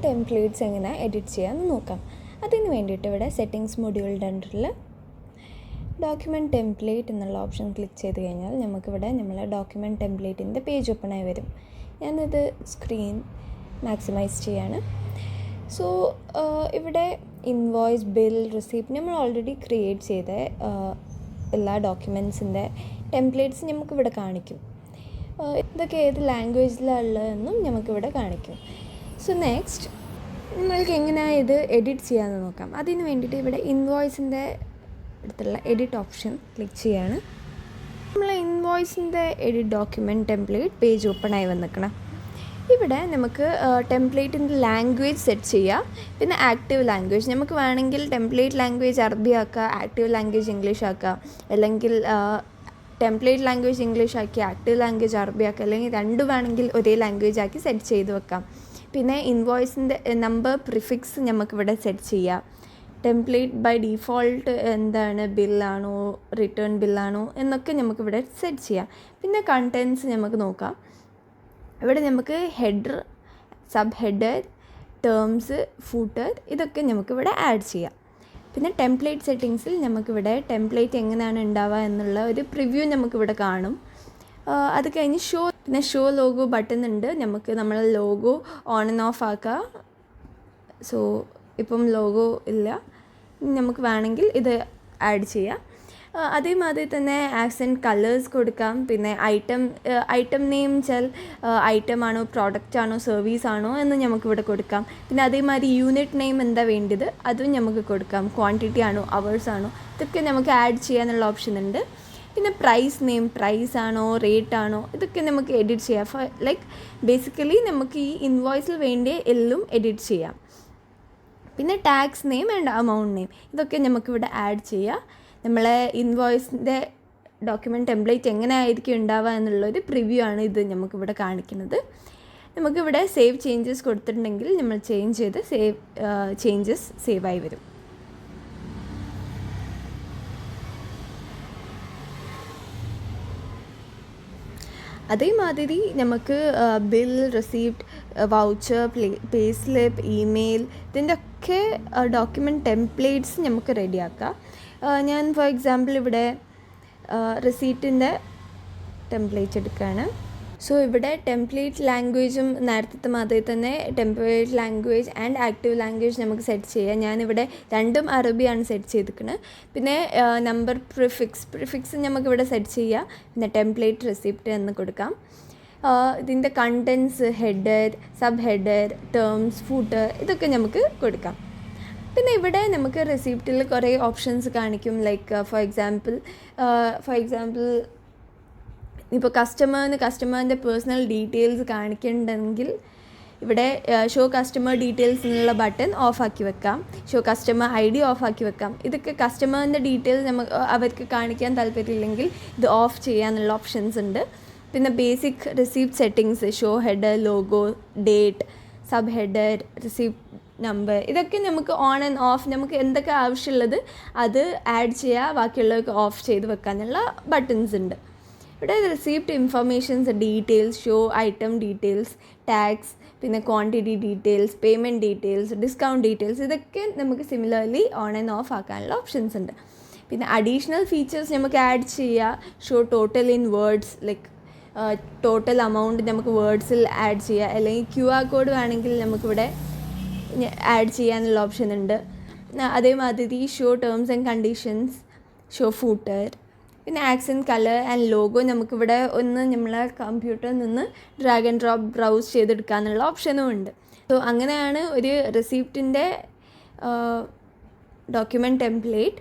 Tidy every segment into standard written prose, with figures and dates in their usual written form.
Templates എങ്ങനെ edit ചെയ്യാമെന്ന് നോക്കാം. അതിന് വേണ്ടിയിട്ട് ഇവിടെ സെറ്റിങ്സ് മൊഡ്യൂളിൻ്റെ അണ്ടറിൽ ഡോക്യുമെൻറ്റ് ടെംപ്ലേറ്റ് എന്നുള്ള ഓപ്ഷൻ ക്ലിക്ക് ചെയ്ത് കഴിഞ്ഞാൽ നമുക്കിവിടെ നമ്മളെ ഡോക്യുമെൻറ്റ് ടെംപ്ലേറ്റിൻ്റെ പേജ് ഓപ്പണായി വരും. ഞാനിത് സ്ക്രീൻ മാക്സിമൈസ് ചെയ്യാണ്. സോ ഇവിടെ ഇൻവോയ്സ്, ബിൽ, റിസീപ്റ്റ് നമ്മൾ ഓൾറെഡി ക്രിയേറ്റ് ചെയ്ത എല്ലാ ഡോക്യുമെൻറ്റ്സിൻ്റെ ടെംപ്ലേറ്റ്സ് നമുക്കിവിടെ കാണിക്കും. ഇതൊക്കെ ഏത് ലാംഗ്വേജിലാണ് ഉള്ളതെന്നും നമുക്കിവിടെ കാണിക്കും. സോ നെക്സ്റ്റ് നമ്മൾക്ക് എങ്ങനെയാണ് ഇത് എഡിറ്റ് ചെയ്യാമെന്ന് നോക്കാം. അതിന് വേണ്ടിയിട്ട് ഇവിടെ ഇൻവോയ്സിൻ്റെ അടുത്തുള്ള എഡിറ്റ് ഓപ്ഷൻ ക്ലിക്ക് ചെയ്യാണ്. നമ്മൾ ഇൻവോയ്സിൻ്റെ എഡിറ്റ് ഡോക്യുമെൻറ്റ് ടെംപ്ലേറ്റ് പേജ് ഓപ്പണായി വന്നിക്കണം. ഇവിടെ നമുക്ക് ടെംപ്ലേറ്റിൻ്റെ ലാംഗ്വേജ് സെറ്റ് ചെയ്യാം. പിന്നെ ആക്റ്റീവ് ലാംഗ്വേജ് നമുക്ക് വേണമെങ്കിൽ ടെംപ്ലേറ്റ് ലാംഗ്വേജ് അറബി ആക്കുക, ആക്റ്റീവ് ലാംഗ്വേജ് ഇംഗ്ലീഷ് ആക്കുക, അല്ലെങ്കിൽ ടെംപ്ലേറ്റ് ലാംഗ്വേജ് ഇംഗ്ലീഷ് ആക്കി ആക്റ്റീവ് ലാംഗ്വേജ് അറബി ആക്കുക, അല്ലെങ്കിൽ രണ്ടും വേണമെങ്കിൽ ഒരേ ലാംഗ്വേജ് ആക്കി സെറ്റ് ചെയ്ത് വെക്കാം. പിന്നെ ഇൻവോയ്സിൻ്റെ നമ്പർ പ്രിഫിക്സ് നമുക്കിവിടെ സെറ്റ് ചെയ്യാം. ടെംപ്ലേറ്റ് ബൈ ഡീഫോൾട്ട് എന്താണ്, ബില്ലാണോ റിട്ടേൺ ബില്ലാണോ എന്നൊക്കെ നമുക്കിവിടെ സെറ്റ് ചെയ്യാം. പിന്നെ കണ്ടൻറ്റ്സ് നമുക്ക് നോക്കാം. ഇവിടെ നമുക്ക് header, sub header, terms, footer ഇതൊക്കെ നമുക്കിവിടെ ആഡ് ചെയ്യാം. പിന്നെ ടെംപ്ലേറ്റ് സെറ്റിങ്സിൽ നമുക്കിവിടെ ടെംപ്ലേറ്റ് എങ്ങനെയാണ് ഉണ്ടാവുക എന്നുള്ള ഒരു പ്രിവ്യൂ നമുക്കിവിടെ കാണും. അത് കഴിഞ്ഞ് പിന്നെ ഷോ ലോഗോ ബട്ടൺ ഉണ്ട്. നമുക്ക് നമ്മളെ ലോഗോ ഓൺ ആൻഡ് ഓഫ് ആക്കാം. സോ ഇപ്പം ലോഗോ ഇല്ല, നമുക്ക് വേണമെങ്കിൽ ഇത് ആഡ് ചെയ്യാം. അതേമാതിരി തന്നെ ആക്സെൻറ്റ് കളേഴ്സ് കൊടുക്കാം. പിന്നെ ഐറ്റം നെയിം വെച്ചാൽ ഐറ്റം ആണോ, പ്രോഡക്റ്റ് ആണോ, സർവീസ് ആണോ എന്ന് നമുക്കിവിടെ കൊടുക്കാം. പിന്നെ അതേമാതിരി യൂണിറ്റ് നെയിം എന്താ വേണ്ടത് അതും നമുക്ക് കൊടുക്കാം. ക്വാണ്ടിറ്റി ആണോ, അവേഴ്സ് ആണോ, ഇതൊക്കെ നമുക്ക് ആഡ് ചെയ്യാനുള്ള ഓപ്ഷൻ ഉണ്ട്. പിന്നെ പ്രൈസ് നെയിം, പ്രൈസ് ആണോ, റേറ്റ് ആണോ, ഇതൊക്കെ നമുക്ക് എഡിറ്റ് ചെയ്യാം. ലൈക്ക് ബേസിക്കലി നമുക്ക് ഈ ഇൻവോയ്സിൽ വേണ്ടി എല്ലാം എഡിറ്റ് ചെയ്യാം. പിന്നെ tax name and amount name ഇതൊക്കെ നമുക്കിവിടെ ആഡ് ചെയ്യാം. നമ്മളെ ഇൻവോയ്സിൻ്റെ ഡോക്യുമെൻറ്റ് ടെംപ്ലേറ്റ് എങ്ങനെ ആയിരിക്കും ഉണ്ടാവുക എന്നുള്ളൊരു പ്രിവ്യൂ ആണ് ഇത് നമുക്കിവിടെ കാണിക്കുന്നത്. നമുക്കിവിടെ സേവ് ചേഞ്ചസ് കൊടുത്തിട്ടുണ്ടെങ്കിൽ നമ്മൾ ചേഞ്ച് ചെയ്ത് ചേഞ്ചസ് സേവായി വരും. അതേമാതിരി നമുക്ക് ബിൽ, റെസിപ്റ്റ്, വൗച്ചർ, പേ സ്ലിപ്പ്, ഇമെയിൽ ഇതിൻ്റെ ഒക്കെ ഡോക്യുമെൻറ്റ് ടെംപ്ലേറ്റ്സ് നമുക്ക് റെഡിയാക്കാം. ഞാൻ ഫോർ എക്സാമ്പിൾ ഇവിടെ റെസീറ്റിൻ്റെ ടെംപ്ലേറ്റ് എടുക്കുകയാണ്. സോ ഇവിടെ ടെംപ്ലേറ്റ് ലാംഗ്വേജും നേരത്തെ മാതിരി തന്നെ template language and active language നമുക്ക് സെറ്റ് ചെയ്യാം. ഞാനിവിടെ രണ്ടും അറബിയാണ് സെറ്റ് ചെയ്തിരിക്കുന്നത്. പിന്നെ നമ്പർ പ്രിഫിക്സ് നമുക്കിവിടെ സെറ്റ് ചെയ്യാം. പിന്നെ ടെംപ്ലേറ്റ് റെസിപ്റ്റ് എന്ന് കൊടുക്കാം. ഇതിൻ്റെ contents, header, sub header, terms, footer ഇതൊക്കെ നമുക്ക് കൊടുക്കാം. പിന്നെ ഇവിടെ നമുക്ക് റെസിപ്റ്റിൽ കുറേ ഓപ്ഷൻസ് കാണിക്കും. ലൈക്ക് ഫോർ എക്സാമ്പിൾ ഇപ്പോൾ കസ്റ്റമറിൻ്റെ പേഴ്സണൽ ഡീറ്റെയിൽസ് കാണിക്കുന്നുണ്ടെങ്കിൽ ഇവിടെ ഷോ കസ്റ്റമർ ഡീറ്റെയിൽസ് എന്നുള്ള ബട്ടൺ ഓഫാക്കി വെക്കാം. ഷോ കസ്റ്റമർ ID ഓഫാക്കി വെക്കാം. ഇതൊക്കെ കസ്റ്റമറിൻ്റെ ഡീറ്റെയിൽസ് അവർക്ക് കാണിക്കാൻ താല്പര്യമില്ലെങ്കിൽ ഇത് ഓഫ് ചെയ്യാനുള്ള ഓപ്ഷൻസ് ഉണ്ട്. പിന്നെ basic receipt settings, show header, logo, date, sub header, receipt number ഇതൊക്കെ നമുക്ക് ഓൺ ആൻഡ് ഓഫ് നമുക്ക് എന്തൊക്കെ ആവശ്യമുള്ളത് അത് ആഡ് ചെയ്യുക, ബാക്കിയുള്ളതൊക്കെ ഓഫ് ചെയ്ത് വെക്കാനുള്ള ബട്ടൺസ് ഉണ്ട്. ഇവിടെ receipt informations, details, show item details, tax, പിന്നെ quantity details, payment details, discount details ഇതൊക്കെ നമുക്ക് സിമിലർലി ഓൺ ആൻഡ് ഓഫ് ആക്കാനുള്ള ഓപ്ഷൻസ് ഉണ്ട്. പിന്നെ അഡീഷണൽ ഫീച്ചേഴ്സ് നമുക്ക് ആഡ് ചെയ്യുക. Show total in words, like total amount നമുക്ക് വേർഡ്സിൽ ആഡ് ചെയ്യുക. അല്ലെങ്കിൽ QR കോഡ് വേണമെങ്കിൽ നമുക്കിവിടെ ആഡ് ചെയ്യാനുള്ള ഓപ്ഷൻ ഉണ്ട്. അതേമാതിരി show terms and conditions, show footer, പിന്നെ ആക്സെൻറ്റ് കളർ ആൻഡ് ലോഗോ നമുക്കിവിടെ നമ്മളെ കമ്പ്യൂട്ടറിൽ നിന്ന് ഡ്രാഗ് ആൻഡ് ഡ്രോപ്പ് ബ്രൗസ് ചെയ്തെടുക്കാനുള്ള ഓപ്ഷനും ഉണ്ട്. സോ അങ്ങനെയാണ് ഒരു റെസിപ്റ്റിൻ്റെ ഡോക്യുമെൻറ്റ് ടെംപ്ലേറ്റ്.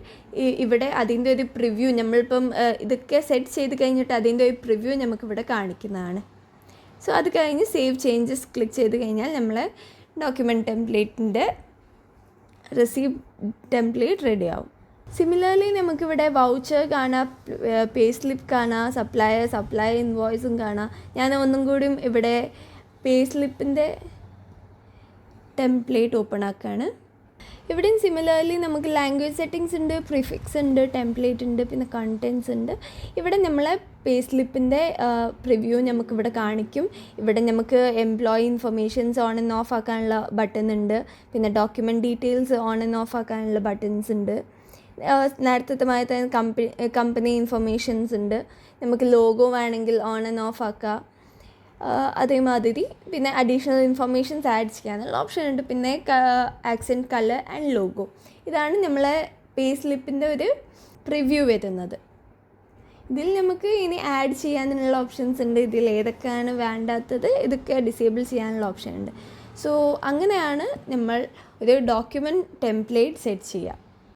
ഇവിടെ അതിൻ്റെ ഒരു പ്രിവ്യൂ നമ്മളിപ്പം ഇതൊക്കെ സെറ്റ് ചെയ്ത് കഴിഞ്ഞിട്ട് അതിൻ്റെ ഒരു പ്രിവ്യൂ നമുക്കിവിടെ കാണിക്കുന്നതാണ്. സോ അത് കഴിഞ്ഞ് സേവ് ചേഞ്ചസ് ക്ലിക്ക് ചെയ്ത് കഴിഞ്ഞാൽ നമ്മളെ ഡോക്യുമെൻറ്റ് ടെംപ്ലേറ്റിൻ്റെ റെസിപ്റ്റ് ടെംപ്ലേറ്റ് റെഡി ആവും. സിമിലർലി നമുക്കിവിടെ വൗച്ചർ കാണാം, പേ സ്ലിപ്പ് കാണാം, സപ്ലയർ ഇൻവോയ്സും കാണാം. ഞാൻ ഒന്നും കൂടിയും ഇവിടെ പേ സ്ലിപ്പിൻ്റെ ടെംപ്ലേറ്റ് ഓപ്പൺ ആക്കുകയാണ്. ഇവിടെയും സിമിലർലി നമുക്ക് ലാംഗ്വേജ് സെറ്റിങ്സ് ഉണ്ട്, പ്രിഫിക്സ് ഉണ്ട്, ടെംപ്ലേറ്റ് ഉണ്ട്, പിന്നെ കണ്ടൻസ് ഉണ്ട്. ഇവിടെ നമ്മളെ പേ സ്ലിപ്പിൻ്റെ പ്രിവ്യൂ നമുക്കിവിടെ കാണിക്കും. ഇവിടെ നമുക്ക് employee informations on and off ആക്കാനുള്ള ബട്ടൺ ഉണ്ട്, പിന്നെ document details on and off ആക്കാനുള്ള ബട്ടൺസ് ഉണ്ട്. നേരത്തെ മായി തന്നെ കമ്പനി ഇൻഫർമേഷൻസ് ഉണ്ട്. നമുക്ക് ലോഗോ വേണമെങ്കിൽ ഓൺ ആൻഡ് ഓഫ് ആക്കാം. അതേമാതിരി പിന്നെ അഡീഷണൽ ഇൻഫർമേഷൻസ് ആഡ് ചെയ്യാനുള്ള ഓപ്ഷൻ ഉണ്ട്. പിന്നെ ആക്സെൻറ്റ്, കളർ ആൻഡ് ലോഗോ. ഇതാണ് നമ്മളെ പേ സ്ലിപ്പിൻ്റെ ഒരു പ്രിവ്യൂ വരുന്നത്. ഇതിൽ നമുക്ക് ഇനി ആഡ് ചെയ്യാനുള്ള ഓപ്ഷൻസ് ഉണ്ട്. ഇതിൽ ഏതൊക്കെയാണ് വേണ്ടാത്തത് ഇതൊക്കെ ഡിസേബിൾ ചെയ്യാനുള്ള ഓപ്ഷൻ ഉണ്ട്. സോ അങ്ങനെയാണ് നമ്മൾ ഒരു ഡോക്യുമെൻറ്റ് ടെംപ്ലേറ്റ് സെറ്റ് ചെയ്യുക.